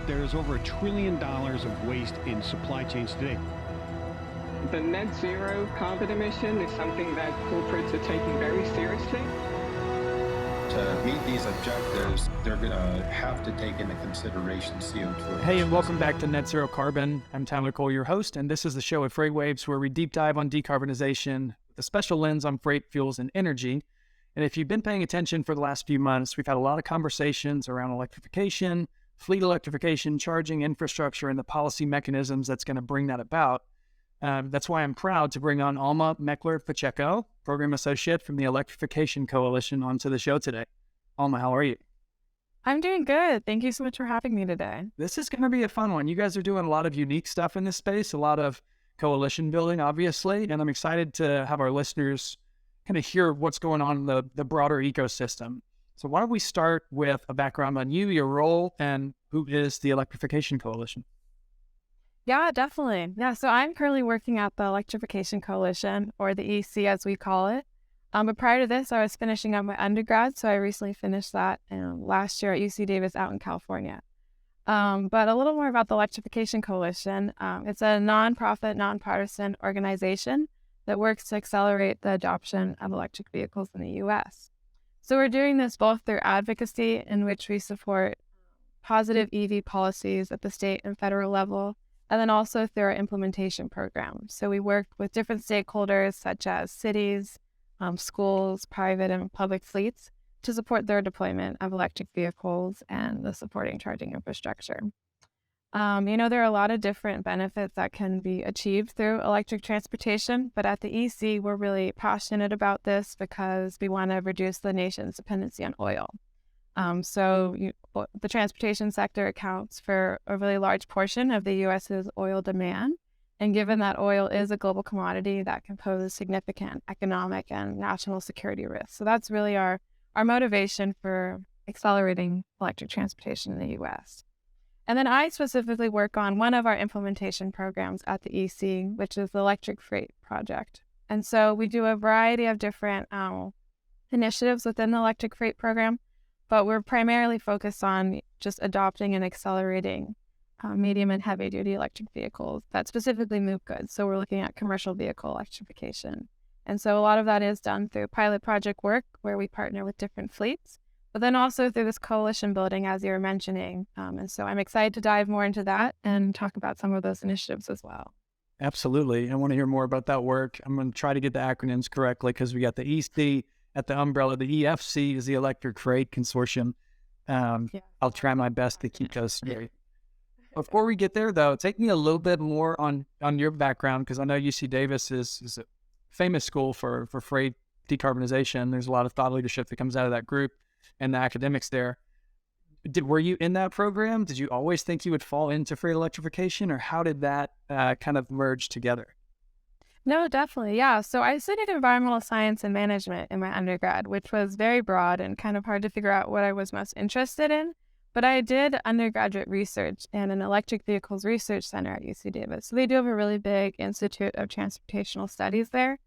There's over $1 trillion of waste in supply chains today. The net zero carbon emission is something that corporates are taking very seriously. To meet these objectives, they're going to have to take into consideration CO2. Hey, and welcome back to Net Zero Carbon. I'm Tyler Cole, your host, and this is the show at FreightWaves where we deep dive on decarbonization with a special lens on freight, fuels, and energy. And if you've been paying attention for the last few months, we've had a lot of conversations around electrification, fleet electrification, charging infrastructure, and the policy mechanisms that's going to bring that about. That's why I'm proud to bring on Alma Meckler-Pacheco, Program Associate from the Electrification Coalition, onto the show today. Alma, how are you? I'm doing good. Thank you so much for having me today. This is going to be a fun one. You guys are doing a lot of unique stuff in this space, a lot of coalition building, obviously, and I'm excited to have our listeners kind of hear what's going on in the broader ecosystem. So why don't we start with a background on you, your role, and who is the Electrification Coalition? Yeah, definitely. Yeah, so I'm currently working at the Electrification Coalition, or the EC as we call it. But prior to this, I was finishing up my undergrad, so I recently finished that last year at UC Davis out in California. But a little more about the Electrification Coalition. It's a nonprofit, nonpartisan organization that works to accelerate the adoption of electric vehicles in the U.S. So we're doing this both through advocacy, in which we support positive EV policies at the state and federal level, and then also through our implementation program. So we work with different stakeholders such as cities, schools, private and public fleets to support their deployment of electric vehicles and the supporting charging infrastructure. There are a lot of different benefits that can be achieved through electric transportation, but at the EC, we're really passionate about this because we want to reduce the nation's dependency on oil. The transportation sector accounts for a really large portion of the U.S.'s oil demand. And given that oil is a global commodity, that can pose significant economic and national security risks. So that's really our motivation for accelerating electric transportation in the U.S. And then I specifically work on one of our implementation programs at the EC, which is the Electric Freight Project. And so we do a variety of different initiatives within the Electric Freight program, but we're primarily focused on just adopting and accelerating medium and heavy duty electric vehicles that specifically move goods. So we're looking at commercial vehicle electrification. And so a lot of that is done through pilot project work where we partner with different fleets, but then also through this coalition building, as you were mentioning. And so I'm excited to dive more into that and talk about some of those initiatives as well. Absolutely. I want to hear more about that work. I'm going to try to get the acronyms correctly because we got the EC at the umbrella. The EFC is the Electric Freight Consortium. I'll try my best to keep those straight. Before we get there, though, take me a little bit more on your background, because I know UC Davis is a famous school for freight decarbonization. There's a lot of thought leadership that comes out of that group and the academics there. Were you in that program? Did you always think you would fall into freight electrification, or how did that kind of merge together? No, definitely. Yeah. So I studied environmental science and management in my undergrad, which was very broad and kind of hard to figure out what I was most interested in. But I did undergraduate research in an electric vehicles research center at UC Davis. So they do have a really big Institute of Transportational Studies there.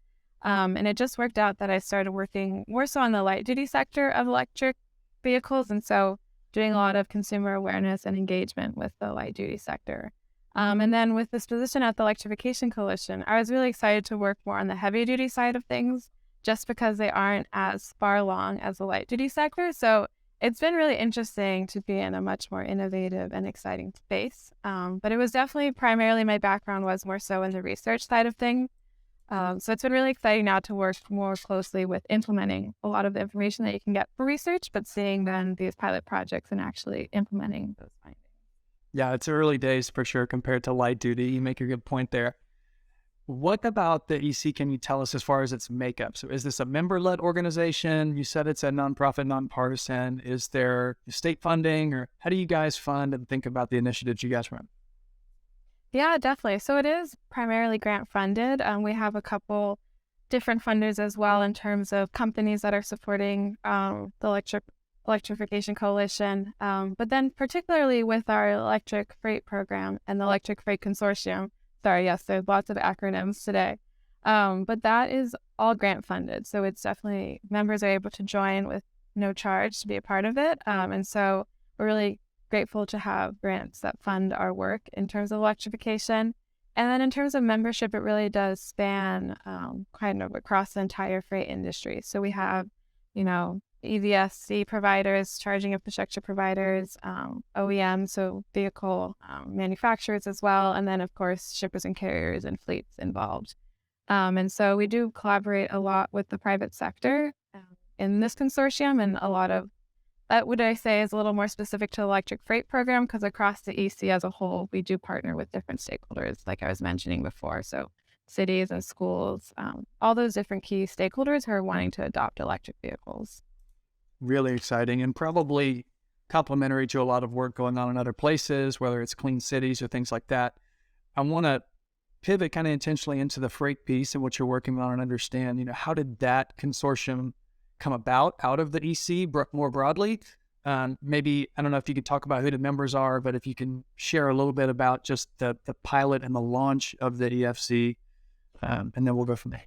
And it just worked out that I started working more so on the light duty sector of electric vehicles. And so doing a lot of consumer awareness and engagement with the light duty sector. And then with this position at the Electrification Coalition, I was really excited to work more on the heavy duty side of things, just because they aren't as far along as the light duty sector. So it's been really interesting to be in a much more innovative and exciting space. But it was definitely primarily my background was more so in the research side of things. So it's been really exciting now to work more closely with implementing a lot of the information that you can get for research, but seeing then these pilot projects and actually implementing those findings. Yeah, it's early days for sure compared to light duty. You make a good point there. What about the EC can you tell us as far as its makeup? So is this a member-led organization? You said it's a nonprofit, nonpartisan. Is there state funding, or how do you guys fund and think about the initiatives you guys run? Yeah, definitely. So it is primarily grant funded. We have a couple different funders as well in terms of companies that are supporting the Electrification Coalition. But then particularly with our electric freight program and the Electric Freight Consortium, sorry, yes, there's lots of acronyms today. But that is all grant funded. So it's definitely members are able to join with no charge to be a part of it. And so we're really grateful to have grants that fund our work in terms of electrification. And then in terms of membership, it really does span kind of across the entire freight industry. So we have, EVSC providers, charging infrastructure providers, OEMs, so vehicle manufacturers as well, and then, of course, shippers and carriers and fleets involved. And so we do collaborate a lot with the private sector in this consortium, and a lot of that would I say is a little more specific to the electric freight program, because across the EC as a whole, we do partner with different stakeholders, like I was mentioning before. So cities and schools, all those different key stakeholders who are wanting to adopt electric vehicles. Really exciting, and probably complementary to a lot of work going on in other places, whether it's clean cities or things like that. I want to pivot kind of intentionally into the freight piece and what you're working on and understand, how did that consortium come about out of the EC more broadly? Maybe, I don't know if you could talk about who the members are, but if you can share a little bit about just the pilot and the launch of the EFC, and then we'll go from there.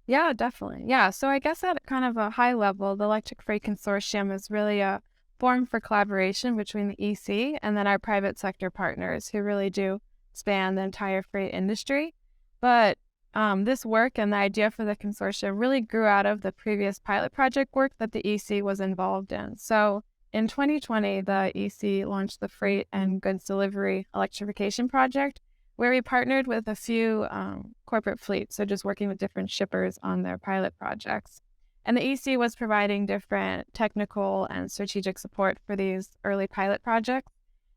Yeah, definitely. Yeah, so I guess at kind of a high level, the Electric Freight Consortium is really a forum for collaboration between the EC and then our private sector partners who really do span the entire freight industry. But this work and the idea for the consortium really grew out of the previous pilot project work that the EC was involved in. So in 2020, the EC launched the Freight and Goods Delivery Electrification Project, where we partnered with a few corporate fleets, so just working with different shippers on their pilot projects. And the EC was providing different technical and strategic support for these early pilot projects.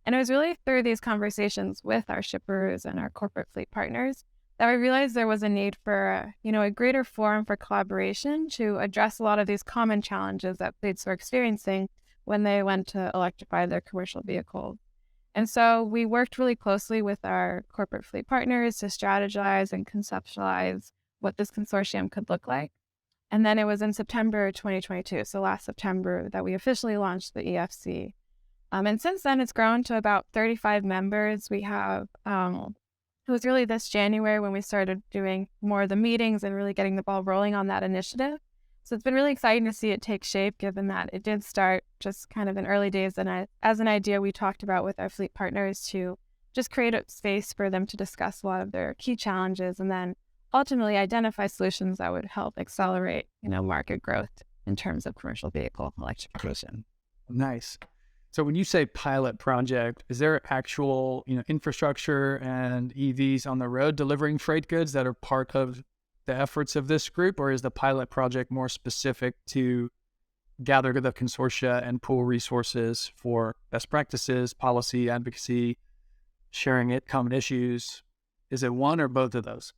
And it was really through these conversations with our shippers and our corporate fleet partners that we realized there was a need for a greater forum for collaboration to address a lot of these common challenges that fleets were experiencing when they went to electrify their commercial vehicles. And so we worked really closely with our corporate fleet partners to strategize and conceptualize what this consortium could look like. And then it was in September 2022, so last September, that we officially launched the EFC. And since then, it's grown to about 35 members. We have, it was really this January when we started doing more of the meetings and really getting the ball rolling on that initiative. So it's been really exciting to see it take shape, given that it did start just kind of in early days. And as an idea we talked about with our fleet partners to just create a space for them to discuss a lot of their key challenges and then ultimately identify solutions that would help accelerate, market growth in terms of commercial vehicle electrification. Nice. So when you say pilot project, is there actual, infrastructure and EVs on the road delivering freight goods that are part of the efforts of this group, or is the pilot project more specific to gather the consortia and pool resources for best practices, policy, advocacy, sharing it, common issues? Is it one or both of those?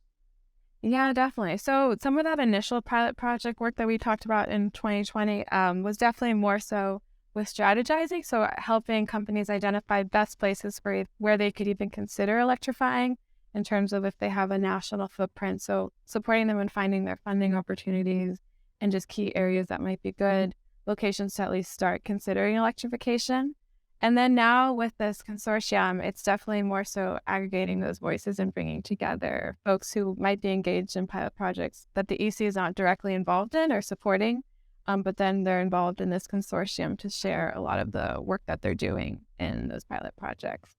Yeah, definitely. So some of that initial pilot project work that we talked about in 2020 was definitely more so with strategizing, so helping companies identify best places for where they could even consider electrifying in terms of if they have a national footprint. So supporting them in finding their funding opportunities and just key areas that might be good locations to at least start considering electrification. And then now with this consortium, it's definitely more so aggregating those voices and bringing together folks who might be engaged in pilot projects that the EC is not directly involved in or supporting, but then they're involved in this consortium to share a lot of the work that they're doing in those pilot projects.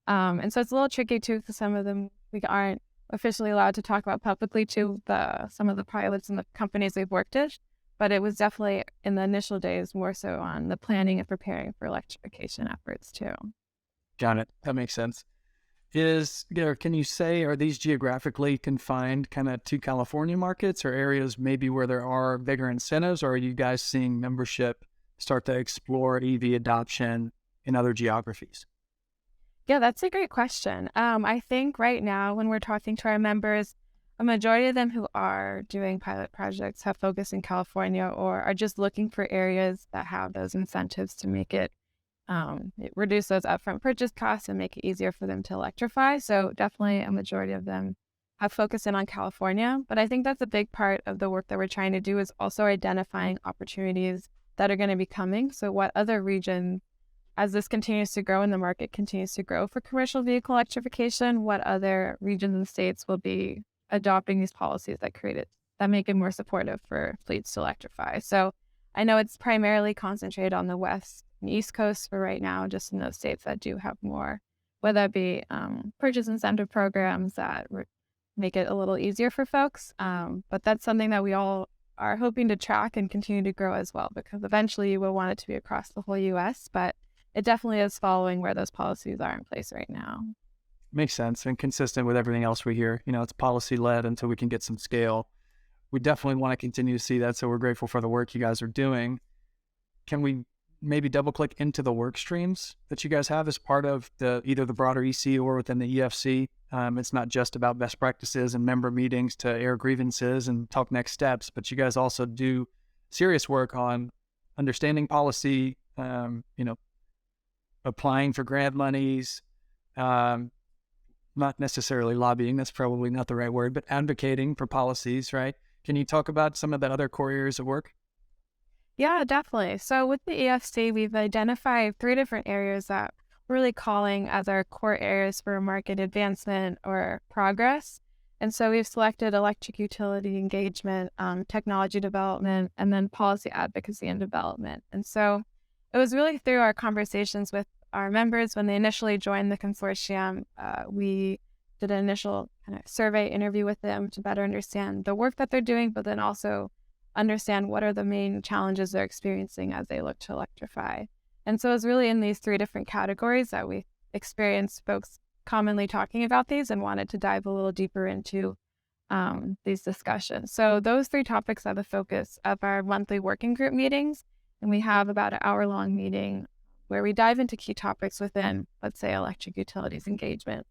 And so it's a little tricky too, because some of them we aren't officially allowed to talk about publicly to some of the pilots and the companies we've worked with, but it was definitely in the initial days more so on the planning and preparing for electrification efforts too. Got it. That makes sense. Can you say, are these geographically confined kind of to California markets or areas maybe where there are bigger incentives, or are you guys seeing membership start to explore EV adoption in other geographies? Yeah, that's a great question. I think right now when we're talking to our members, a majority of them who are doing pilot projects have focused in California or are just looking for areas that have those incentives to make it reduce those upfront purchase costs and make it easier for them to electrify. So definitely a majority of them have focused in on California. But I think that's a big part of the work that we're trying to do is also identifying opportunities that are going to be coming. So what other regions, as this continues to grow and the market continues to grow for commercial vehicle electrification, what other regions and states will be adopting these policies that make it more supportive for fleets to electrify. So I know it's primarily concentrated on the West the East Coast for right now, just in those states that do have more, whether it be purchase incentive programs that make it a little easier for folks. But that's something that we all are hoping to track and continue to grow as well, because eventually we'll want it to be across the whole U.S., but it definitely is following where those policies are in place right now. Makes sense and consistent with everything else we hear. It's policy-led until we can get some scale. We definitely want to continue to see that, so we're grateful for the work you guys are doing. Can we maybe double-click into the work streams that you guys have as part of either the broader EC or within the EFC? It's not just about best practices and member meetings to air grievances and talk next steps, but you guys also do serious work on understanding policy, applying for grant monies, not necessarily lobbying, that's probably not the right word, but advocating for policies, right? Can you talk about some of the other core areas of work? Yeah, definitely. So with the EFC, we've identified 3 different areas that we're really calling as our core areas for market advancement or progress. And so we've selected electric utility engagement, technology development, and then policy advocacy and development. And so it was really through our conversations with our members when they initially joined the consortium. We did an initial kind of survey interview with them to better understand the work that they're doing, but then also understand what are the main challenges they're experiencing as they look to electrify. And so it's really in these 3 different categories that we experienced folks commonly talking about these and wanted to dive a little deeper into these discussions. So those 3 topics are the focus of our monthly working group meetings. And we have about an hour-long meeting where we dive into key topics within, let's say, electric utilities engagement.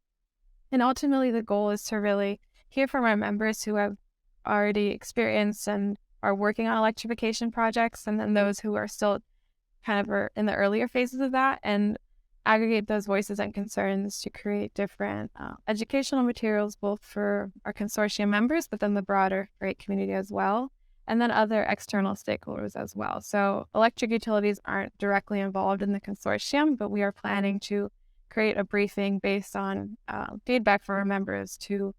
And ultimately, the goal is to really hear from our members who have already experienced and are working on electrification projects, and then those who are still kind of in the earlier phases of that, and aggregate those voices and concerns to create different educational materials, both for our consortium members, but then the broader freight community as well, and then other external stakeholders as well. So electric utilities aren't directly involved in the consortium, but we are planning to create a briefing based on feedback from our members to,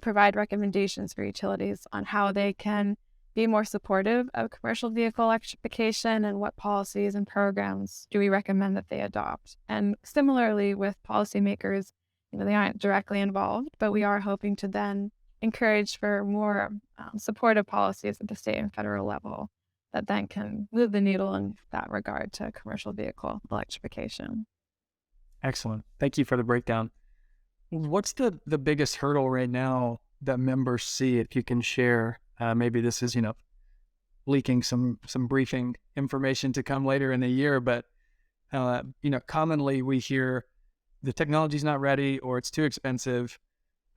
provide recommendations for utilities on how they can be more supportive of commercial vehicle electrification and what policies and programs do we recommend that they adopt. And similarly with policymakers, they aren't directly involved, but we are hoping to then encourage for more supportive policies at the state and federal level that then can move the needle in that regard to commercial vehicle electrification. Excellent. Thank you for the breakdown. What's the biggest hurdle right now that members see, if you can share? Maybe this is, leaking some briefing information to come later in the year, but, commonly we hear the technology's not ready or it's too expensive.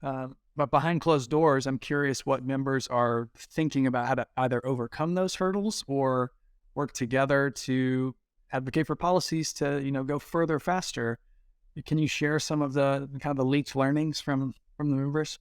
But behind closed doors, I'm curious what members are thinking about how to either overcome those hurdles or work together to advocate for policies to, go further, faster. Can you share some of the kind of the leaked learnings from the members?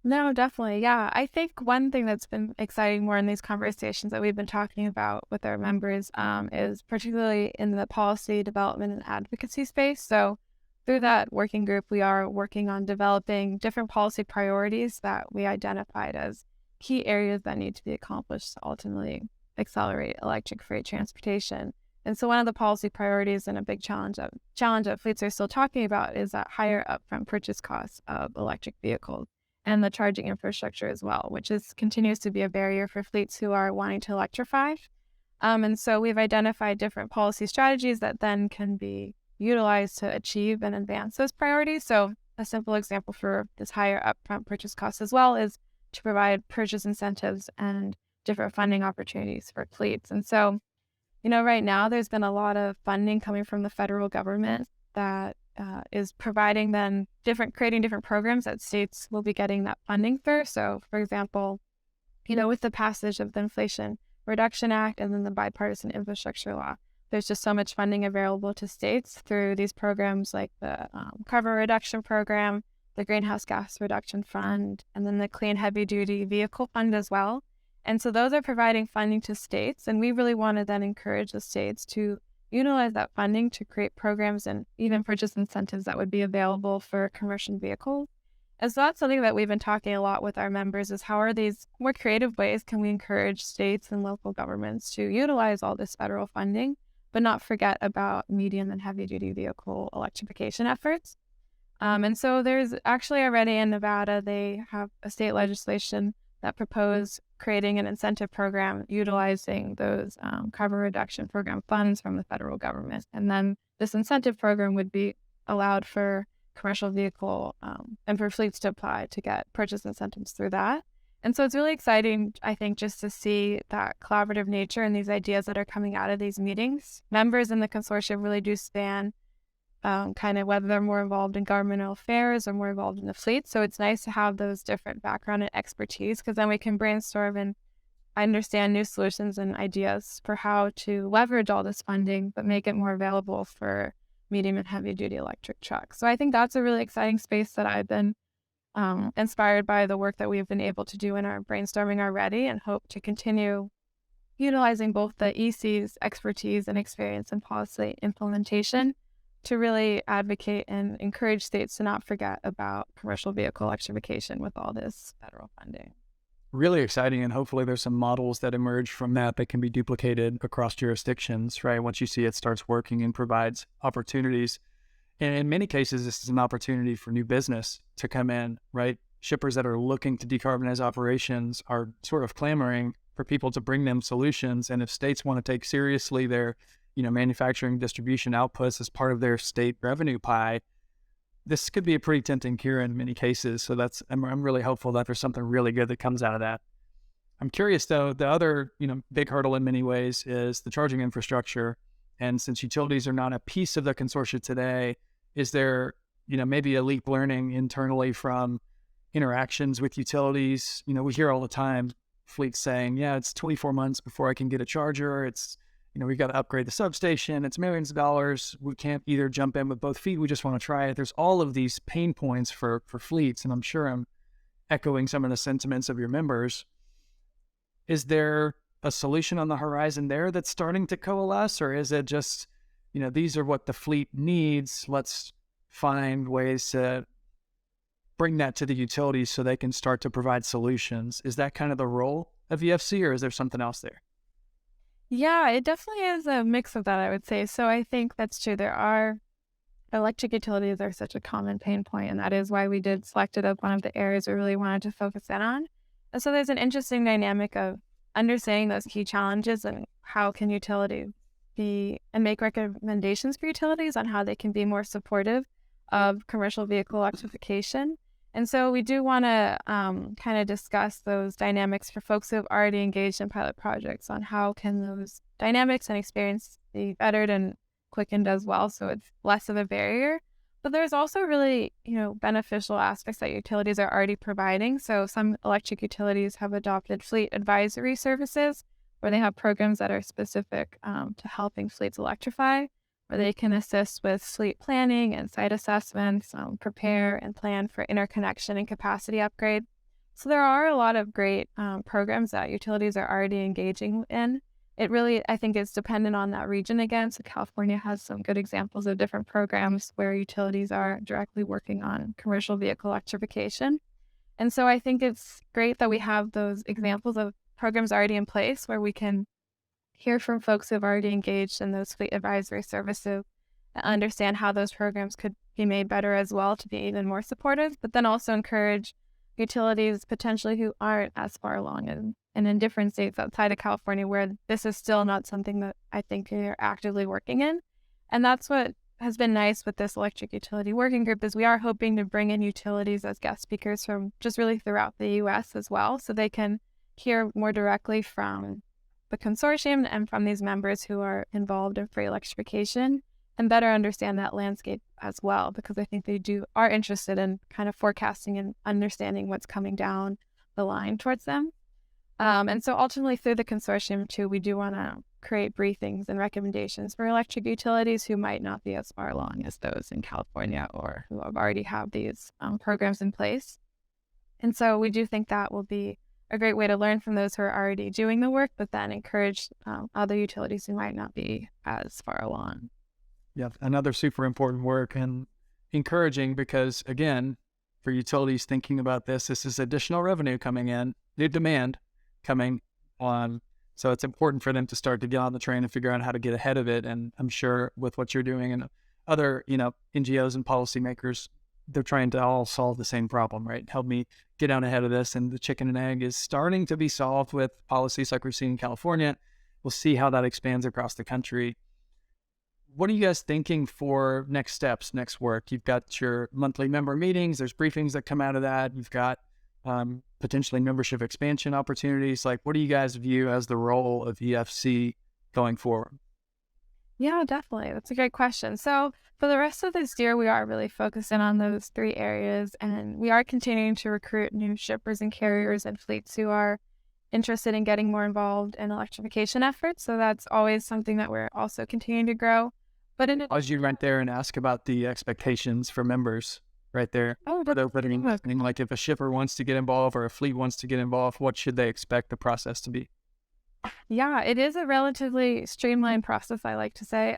No, definitely. Yeah. I think one thing that's been exciting more in these conversations that we've been talking about with our members is particularly in the policy development and advocacy space. So through that working group, we are working on developing different policy priorities that we identified as key areas that need to be accomplished to ultimately accelerate electric freight transportation. And so one of the policy priorities and a big challenge that fleets are still talking about is that higher upfront purchase costs of electric vehicles and the charging infrastructure as well, which continues to be a barrier for fleets who are wanting to electrify. And so we've identified different policy strategies that then can be utilized to achieve and advance those priorities. So a simple example for this higher upfront purchase cost as well is to provide purchase incentives and different funding opportunities for fleets. And so, right now there's been a lot of funding coming from the federal government that is providing then creating different programs that states will be getting that funding through. So for example, with the passage of the Inflation Reduction Act and then the bipartisan infrastructure law, there's just so much funding available to states through these programs like the Carbon Reduction Program, the Greenhouse Gas Reduction Fund, and then the Clean Heavy Duty Vehicle Fund as well. And so those are providing funding to states, and we really want to then encourage the states to utilize that funding to create programs and even purchase incentives that would be available for commercial vehicles. And so that's something that we've been talking a lot with our members is how are these more creative ways can we encourage states and local governments to utilize all this federal funding but not forget about medium and heavy duty vehicle electrification efforts. And so there's actually already in Nevada, they have a state legislation that proposed creating an incentive program utilizing those carbon reduction program funds from the federal government. And then this incentive program would be allowed for commercial vehicle and for fleets to apply to get purchase incentives through that. And so it's really exciting, I think, just to see that collaborative nature and these ideas that are coming out of these meetings. Members in the consortium really do span kind of whether they're more involved in governmental affairs or more involved in the fleet. So it's nice to have those different background and expertise, because then we can brainstorm and understand new solutions and ideas for how to leverage all this funding, but make it more available for medium and heavy duty electric trucks. So I think that's a really exciting space that I've been inspired by the work that we've been able to do in our brainstorming already, and hope to continue utilizing both the EC's expertise and experience in policy implementation to really advocate and encourage states to not forget about commercial vehicle electrification with all this federal funding. Really exciting, and hopefully there's some models that emerge from that can be duplicated across jurisdictions, right? Once you see it starts working and provides opportunities. And in many cases, this is an opportunity for new business to come in, right? Shippers that are looking to decarbonize operations are sort of clamoring for people to bring them solutions. And if states want to take seriously their manufacturing distribution outputs as part of their state revenue pie, this could be a pretty tempting cure in many cases. So I'm really hopeful that there's something really good that comes out of that. I'm curious though, the other, big hurdle in many ways is the charging infrastructure. And since utilities are not a piece of the consortium today, is there, maybe a leap learning internally from interactions with utilities? We hear all the time fleets saying, yeah, it's 24 months before I can get a charger. It's, we've got to upgrade the substation. It's millions of dollars. We can't either jump in with both feet. We just want to try it. There's all of these pain points for fleets. And I'm sure I'm echoing some of the sentiments of your members. Is there a solution on the horizon there that's starting to coalesce? Or is it just, these are what the fleet needs. Let's find ways to bring that to the utilities so they can start to provide solutions. Is that kind of the role of EFC, or is there something else there? Yeah, it definitely is a mix of that, I would say. So I think that's true. There are electric utilities are such a common pain point, and that is why we did select it as one of the areas we really wanted to focus in on. And so there's an interesting dynamic of understanding those key challenges and how can utilities be and make recommendations for utilities on how they can be more supportive of commercial vehicle electrification. And so we do want to kind of discuss those dynamics for folks who have already engaged in pilot projects on how can those dynamics and experience be bettered and quickened as well, so it's less of a barrier. But there's also really, beneficial aspects that utilities are already providing. So some electric utilities have adopted fleet advisory services where they have programs that are specific to helping fleets electrify, where they can assist with fleet planning and site assessments, prepare and plan for interconnection and capacity upgrade. So there are a lot of great programs that utilities are already engaging in. It really, I think, is dependent on that region again. So California has some good examples of different programs where utilities are directly working on commercial vehicle electrification. And so I think it's great that we have those examples of programs already in place where we can hear from folks who have already engaged in those fleet advisory services and understand how those programs could be made better as well to be even more supportive, but then also encourage utilities potentially who aren't as far along and in different states outside of California where this is still not something that I think they're actively working in. And that's what has been nice with this electric utility working group is we are hoping to bring in utilities as guest speakers from just really throughout the U.S. as well, so they can hear more directly from the consortium and from these members who are involved in freight electrification and better understand that landscape as well, because I think they are interested in kind of forecasting and understanding what's coming down the line towards them. And so ultimately through the consortium too, we do want to create briefings and recommendations for electric utilities who might not be as far along as those in California or who already have these programs in place. And so we do think that will be a great way to learn from those who are already doing the work, but then encourage other utilities who might not be as far along. Yeah, another super important work and encouraging because, again, for utilities thinking about this is additional revenue coming in, new demand coming on So it's important for them to start to get on the train and figure out how to get ahead of it. And I'm sure with what you're doing and other, NGOs and policymakers, they're trying to all solve the same problem, right? Help me get out ahead of this. And the chicken and egg is starting to be solved with policies like we're seeing in California. We'll see how that expands across the country. What are you guys thinking for next steps, next work? You've got your monthly member meetings. There's briefings that come out of that. You've got potentially membership expansion opportunities. Like, what do you guys view as the role of EFC going forward? Yeah, definitely. That's a great question. So for the rest of this year, we are really focusing on those 3 areas, and we are continuing to recruit new shippers and carriers and fleets who are interested in getting more involved in electrification efforts. So that's always something that we're also continuing to grow. But As you went there and ask about the expectations for members right there. Oh, For the opening, like if a shipper wants to get involved or a fleet wants to get involved, what should they expect the process to be? yeah, it is a relatively streamlined process, I like to say.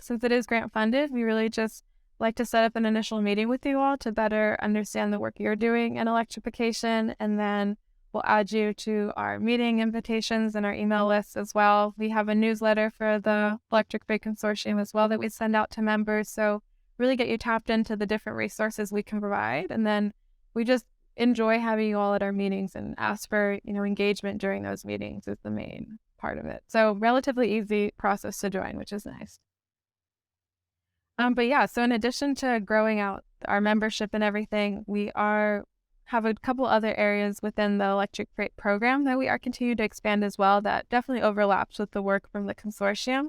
Since it is grant funded, we really just like to set up an initial meeting with you all to better understand the work you're doing in electrification, and then we'll add you to our meeting invitations and our email lists as well. We have a newsletter for the Electric Freight Consortium as well that we send out to members. So really get you tapped into the different resources we can provide. And then we just enjoy having you all at our meetings and ask for, engagement during those meetings is the main part of it. So relatively easy process to join, which is nice. But yeah, so in addition to growing out our membership and everything, we have a couple other areas within the electric freight program that we are continuing to expand as well that definitely overlaps with the work from the consortium.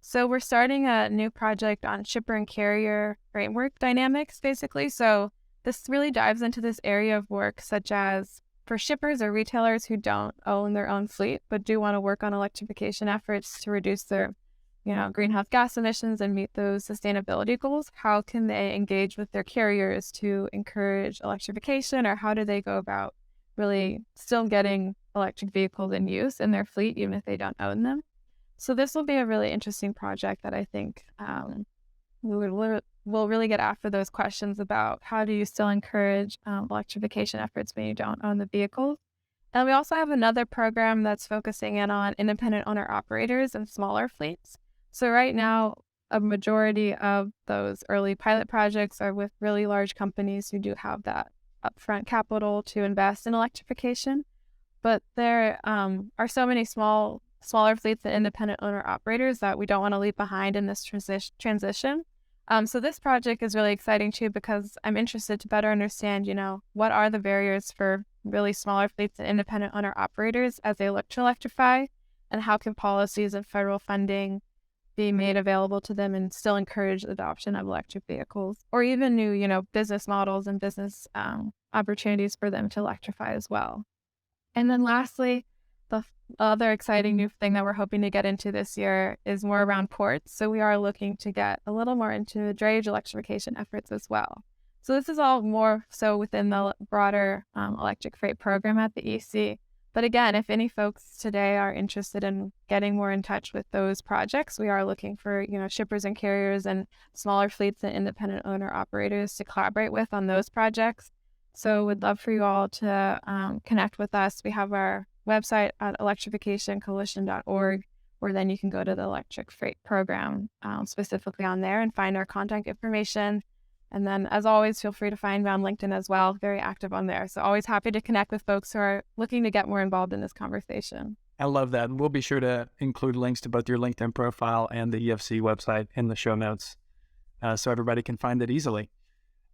So we're starting a new project on shipper and carrier framework dynamics, basically. So this really dives into this area of work, such as for shippers or retailers who don't own their own fleet, but do want to work on electrification efforts to reduce their greenhouse gas emissions and meet those sustainability goals. How can they engage with their carriers to encourage electrification, or how do they go about really still getting electric vehicles in use in their fleet, even if they don't own them? So this will be a really interesting project that I think we'll really get after those questions about how do you still encourage electrification efforts when you don't own the vehicles. And we also have another program that's focusing in on independent owner-operators and smaller fleets. So right now, a majority of those early pilot projects are with really large companies who do have that upfront capital to invest in electrification. But there are so many smaller fleets and independent owner-operators that we don't want to leave behind in this transition. So this project is really exciting too, because I'm interested to better understand, what are the barriers for really smaller fleets and independent owner-operators as they look to electrify, and how can policies and federal funding be made available to them and still encourage the adoption of electric vehicles, or even new, business models and business opportunities for them to electrify as well. And then lastly, the other exciting new thing that we're hoping to get into this year is more around ports. So we are looking to get a little more into drayage electrification efforts as well. So this is all more so within the broader electric freight program at the EC. But again, if any folks today are interested in getting more in touch with those projects, we are looking for, shippers and carriers and smaller fleets and independent owner operators to collaborate with on those projects. So we'd love for you all to connect with us. We have our website at electrificationcoalition.org, where then you can go to the electric freight program specifically on there and find our contact information. And then, as always, feel free to find me on LinkedIn as well. Very active on there. So always happy to connect with folks who are looking to get more involved in this conversation. I love that. And we'll be sure to include links to both your LinkedIn profile and the EFC website in the show notes so everybody can find it easily.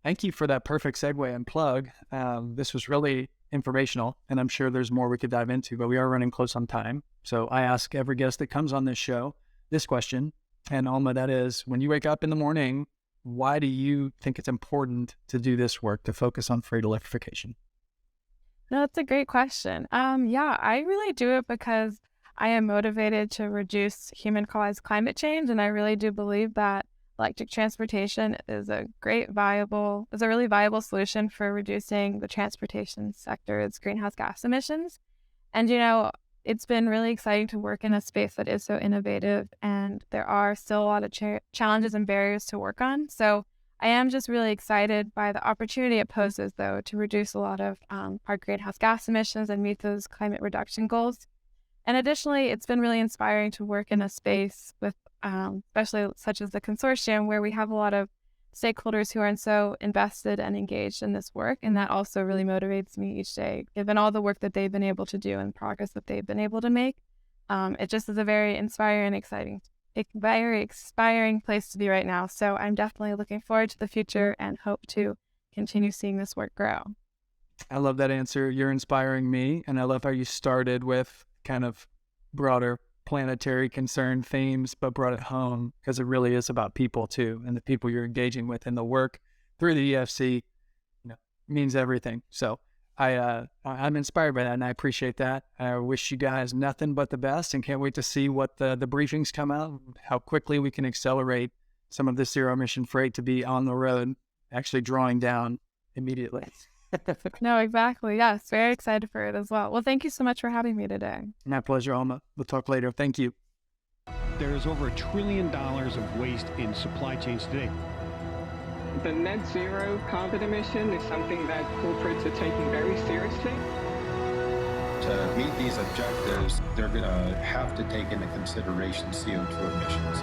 Thank you for that perfect segue and plug. This was really informational, and I'm sure there's more we could dive into, but we are running close on time. So I ask every guest that comes on this show this question. And Alma, that is, when you wake up in the morning, why do you think it's important to do this work, to focus on freight electrification? No, that's a great question. I really do it because I am motivated to reduce human-caused climate change, and I really do believe that electric transportation is a really viable solution for reducing the transportation sector's greenhouse gas emissions. And, it's been really exciting to work in a space that is so innovative, and there are still a lot of challenges and barriers to work on. So I am just really excited by the opportunity it poses, though, to reduce a lot of our greenhouse gas emissions and meet those climate reduction goals. And additionally, it's been really inspiring to work in a space with, especially such as the consortium, where we have a lot of stakeholders who are so invested and engaged in this work. And that also really motivates me each day, given all the work that they've been able to do and progress that they've been able to make. It just is a very inspiring and exciting, very inspiring place to be right now. So I'm definitely looking forward to the future and hope to continue seeing this work grow. I love that answer. You're inspiring me. And I love how you started with kind of broader planetary concern themes, but brought it home, because it really is about people too. And the people you're engaging with in the work through the EFC, means everything. So I'm inspired by that, and I appreciate that. I wish you guys nothing but the best, and can't wait to see what the briefings come out, how quickly we can accelerate some of this zero emission freight to be on the road, actually drawing down immediately. No, exactly. Yes, very excited for it as well. Well, thank you so much for having me today. My pleasure, Alma. We'll talk later. Thank you. There is over $1 trillion of waste in supply chains today. The net zero carbon emission is something that corporates are taking very seriously. To meet these objectives, they're going to have to take into consideration CO2 emissions.